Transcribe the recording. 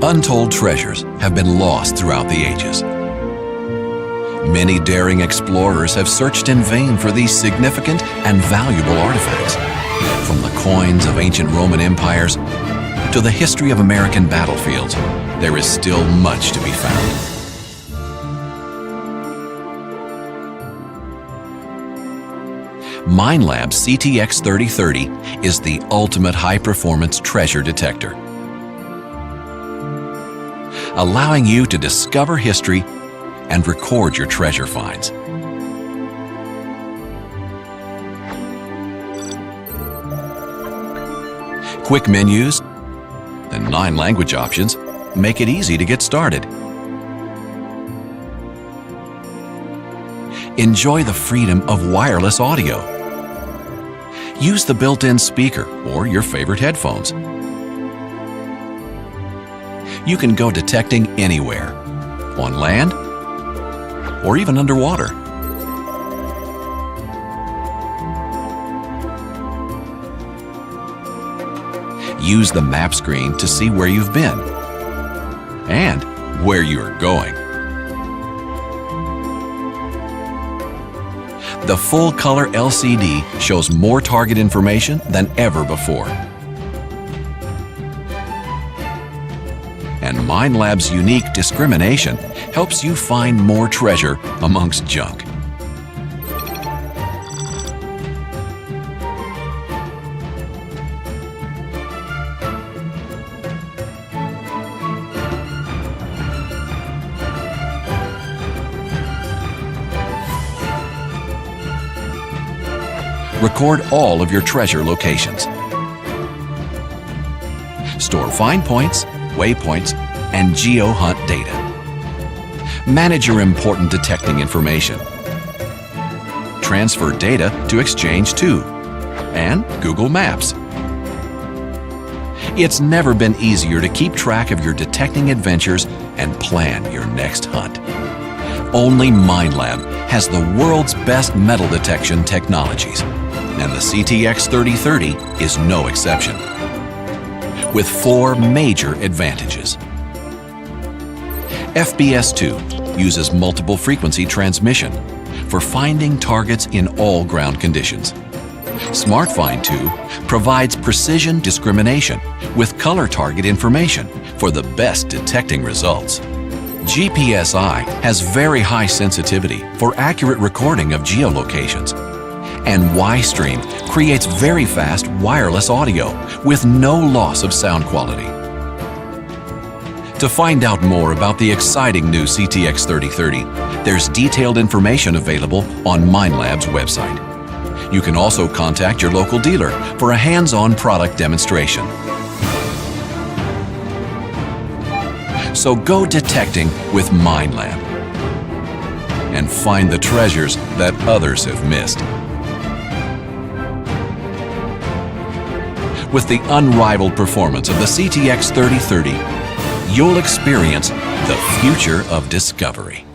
Untold treasures have been lost throughout the ages. Many daring explorers have searched in vain for these significant and valuable artifacts. From the coins of ancient Roman empires to the history of American battlefields, there is still much to be found. Minelab CTX 3030 is the ultimate high-performance treasure detector, allowing you to discover history and record your treasure finds. Quick menus and 9 language options make it easy to get started. Enjoy the freedom of wireless audio. Use the built-in speaker or your favorite headphones. You can go detecting anywhere, on land or even underwater. Use the map screen to see where you've been and where you are going. The full-color LCD shows more target information than ever before. And Minelab's unique discrimination helps you find more treasure amongst junk. Record all of your treasure locations. Store find points, waypoints, and geo-hunt data. Manage your important detecting information. Transfer data to Exchange 2 and Google Maps. It's never been easier to keep track of your detecting adventures and plan your next hunt. Only Minelab has the world's best metal detection technologies, and the CTX 3030 is no exception, with 4 major advantages. FBS2 uses multiple frequency transmission for finding targets in all ground conditions. SmartFind 2 provides precision discrimination with color target information for the best detecting results. GPSI has very high sensitivity for accurate recording of geolocations. And Y-Stream creates very fast wireless audio with no loss of sound quality. To find out more about the exciting new CTX 3030, there's detailed information available on Minelab's website. You can also contact your local dealer for a hands-on product demonstration. So go detecting with Minelab and find the treasures that others have missed. With the unrivaled performance of the CTX 3030, you'll experience the future of discovery.